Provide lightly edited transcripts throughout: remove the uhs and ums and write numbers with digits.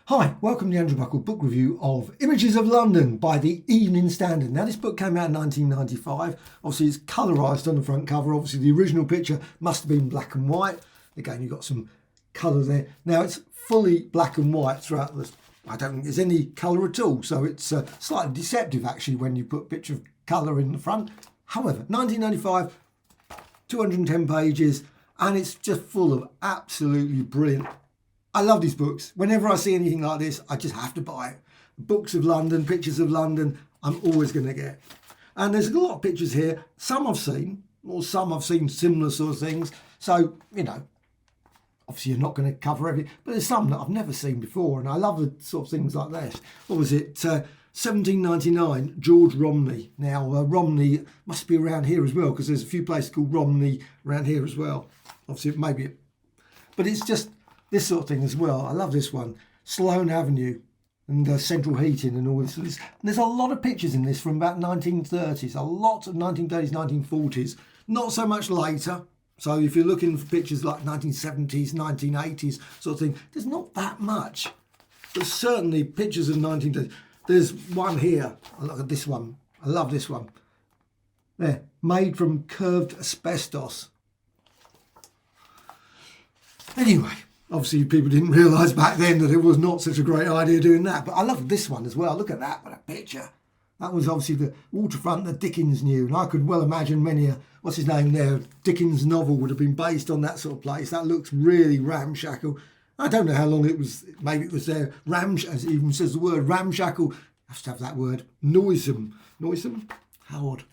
Hi, welcome to the Andrew Buckle book review of Images of London by the Evening Standard. Now, this book came out in 1995. Obviously, it's colourised on the front cover. Obviously, the original picture must have been black and white. Again, you've got some colour there. Now, it's fully black and white throughout this. I don't think there's any colour at all, so it's slightly deceptive, actually, when you put a picture of colour in the front. However, 1995, 210 pages, and it's just full of absolutely brilliant. I love these books. Whenever I see anything like this, I just have to buy it. Books of London, pictures of London, I'm always going to get. And there's a lot of pictures here. Some I've seen, or some I've seen similar sort of things. So, you know, obviously you're not going to cover everything, but there's some that I've never seen before. And I love the sort of things like this. What was it? 1799, George Romney. Now, Romney must be around here as well, because there's a few places called Romney around here as well. Obviously, maybe, but it's just this sort of thing as well. I love this one. Sloane Avenue and central heating and all this. And there's a lot of pictures in this from about 1930s, a lot of 1930s, 1940s, not so much later. So if you're looking for pictures like 1970s, 1980s sort of thing, there's not that much. But certainly pictures of 1930s. There's one here. Look at this one. I love this one. There, made from curved asbestos. Anyway, obviously people didn't realise back then that it was not such a great idea doing that. But I love this one as well. Look at that, what a picture. That was obviously the waterfront that Dickens knew. And I could well imagine many what's his name there, Dickens' novel would have been based on that sort of place. That looks really ramshackle. I don't know how long it was. Maybe it was there. As it even says the word, ramshackle. I have to have that word. Noisome. Noisome? How odd.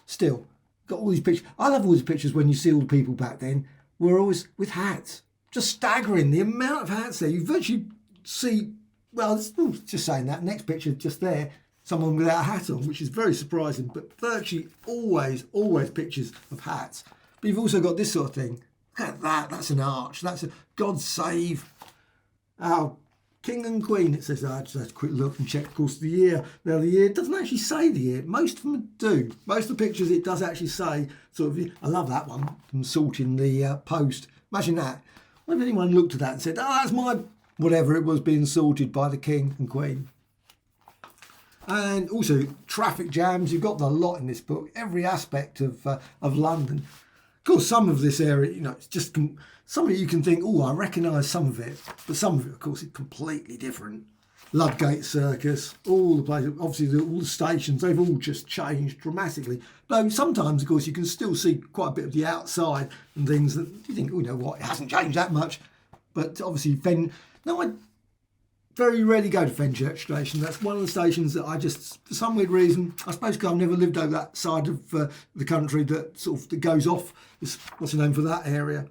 Still, got all these pictures. I love all these pictures when you see all the people back then were always with hats. Just staggering, the amount of hats there. You virtually see, well, just saying that, next picture just there, someone without a hat on, which is very surprising, but virtually always pictures of hats. But you've also got this sort of thing. Look at that, that's an arch. That's a God save our King and Queen. It says, I just had a quick look and check, of course, the year. Now, the year doesn't actually say the year. Most of them do. Most of the pictures, it does actually say, sort of, I love that one, them sorting the post. Imagine that. What if anyone looked at that and said, oh, that's my, whatever it was, being sorted by the King and Queen. And also, traffic jams. You've got a lot in this book. Every aspect of London. Of course, some of this area, you know, it's just some of it you can think, oh, I recognise some of it, but some of it, of course, is completely different. Ludgate Circus, all the places, obviously all the stations, they've all just changed dramatically. Though sometimes, of course, you can still see quite a bit of the outside and things that you think, oh, you know what, it hasn't changed that much. But obviously, I very rarely go to Fenchurch Station. That's one of the stations that I just, for some weird reason, I suppose because I've never lived over that side of the country that sort of that goes off. What's the name for that area?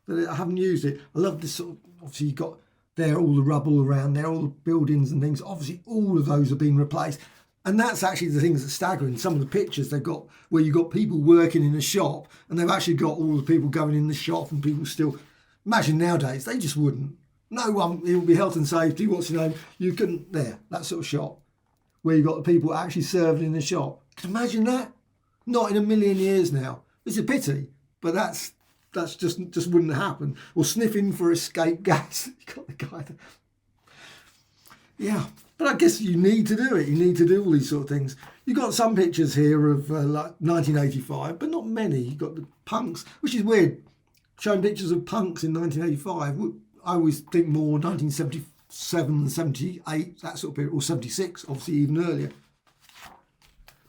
But I haven't used it. I love this sort of, obviously you've got there all the rubble around there, all the buildings and things. Obviously all of those have been replaced. And that's actually the things that's staggering. Some of the pictures they've got where you've got people working in a shop and they've actually got all the people going in the shop and people still, imagine nowadays, they just wouldn't. No one, it would be health and safety, what's your name? You couldn't, there, that sort of shop where you've got the people actually serving in the shop. Can you imagine that? Not in a million years now. It's a pity, but that's just wouldn't happen. Or sniffing for escape gas. You got the guy there. Yeah, but I guess you need to do it. You need to do all these sort of things. You've got some pictures here of like 1985, but not many. You've got the punks, which is weird. Showing pictures of punks in 1985. I always think more 1977, 78, that sort of period, or 76, obviously even earlier.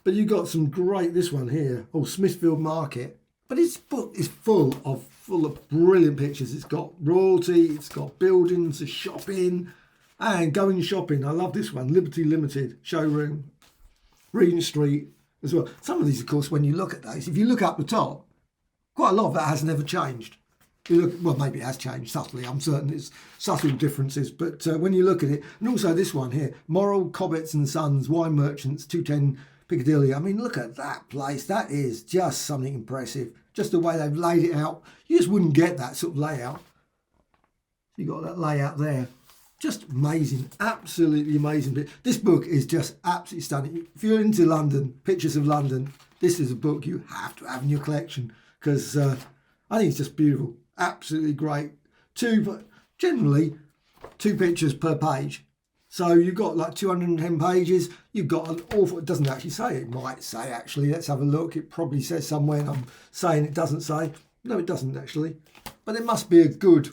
But you've got some great, this one here, Smithfield Market. But this book is full of brilliant pictures. It's got royalty, it's got buildings, shopping, and going shopping. I love this one, Liberty Limited showroom, Regent Street as well. Some of these, of course, when you look at those, if you look up the top, quite a lot of that has never changed. You look, well, maybe it has changed subtly. I'm certain it's subtle differences. But when you look at it, and also this one here, Morrell, Cobbetts and Sons, Wine Merchants, 210 Piccadilly. I mean, look at that place. That is just something impressive. Just the way they've laid it out. You just wouldn't get that sort of layout. You got that layout there. Just amazing. Absolutely amazing. This book is just absolutely stunning. If you're into London, pictures of London, this is a book you have to have in your collection because I think it's just beautiful. Absolutely great. Two generally 2 pictures per page. So you've got like 210 pages. You've got an awful, it doesn't actually say, it might say actually, let's have a look. It probably says somewhere, and I'm saying it doesn't say. No, it doesn't actually. But it must be a good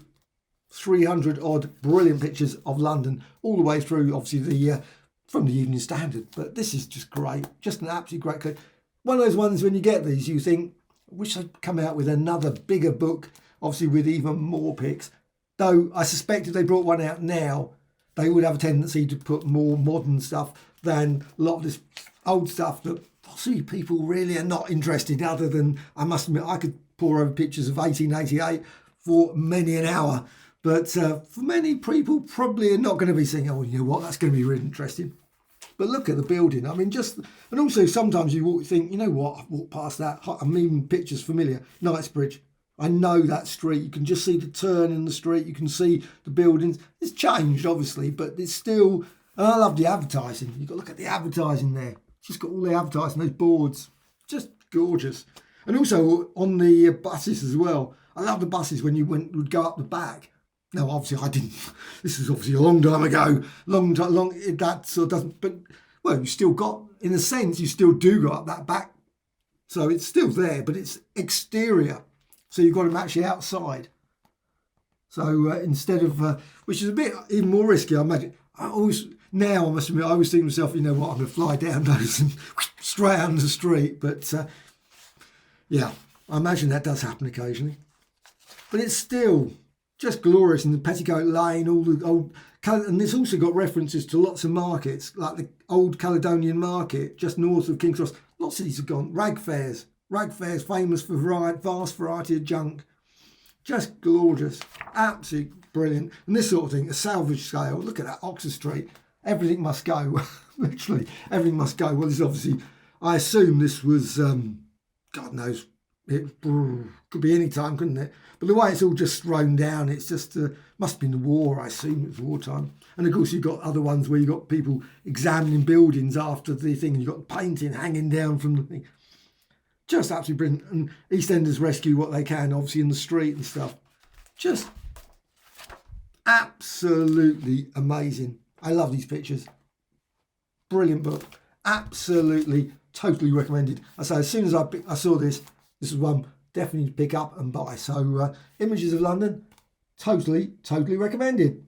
300 odd brilliant pictures of London all the way through, obviously, the from the Evening Standard. But this is just great, just an absolutely great clip. One of those ones when you get these, you think, I wish I'd come out with another bigger book, obviously with even more pics. Though I suspect if they brought one out now, they would have a tendency to put more modern stuff than a lot of this old stuff that possibly people really are not interested, other than, I must admit, I could pour over pictures of 1888 for many an hour. But for many people, probably are not going to be saying, oh, you know what, that's going to be really interesting. But look at the building. I mean, just, and also sometimes you think, you know what, I've walked past that. I'm even pictures familiar. Knightsbridge. I know that street. You can just see the turn in the street. You can see the buildings. It's changed, obviously, but it's still, and I love the advertising. You've got to look at the advertising there. It's just got all the advertising, those boards. Just gorgeous. And also on the buses as well. I love the buses when you would go up the back. Now, obviously, I didn't. This is obviously a long time ago. That sort of doesn't. But well, you still got, in a sense, you still do go up that back. So it's still there, but it's exterior. So you've got them actually outside. So instead of, which is a bit even more risky, I imagine. I always think to myself, you know what, I'm going to fly down those and straight out into the street. But yeah, I imagine that does happen occasionally. But it's still just glorious in the Petticoat Lane, all the old, and it's also got references to lots of markets, like the old Caledonian Market, just north of King's Cross. Lots of these have gone. Rag fairs, famous for vast variety of junk. Just gorgeous, absolutely brilliant. And this sort of thing, a salvage scale, look at that, Oxford Street. Everything must go, literally, everything must go. Well, this is obviously, I assume this was, God knows, it could be any time, couldn't it? But the way it's all just thrown down, it's just, must have been the war, I assume it was wartime. And of course you've got other ones where you've got people examining buildings after the thing, and you've got painting hanging down from the thing. Just absolutely brilliant. And EastEnders rescue what they can, obviously in the street and stuff. Just absolutely amazing. I love these pictures. Brilliant book. Absolutely, totally recommended. I say, as soon as I saw this is one definitely to pick up and buy. So Images of London, totally recommended.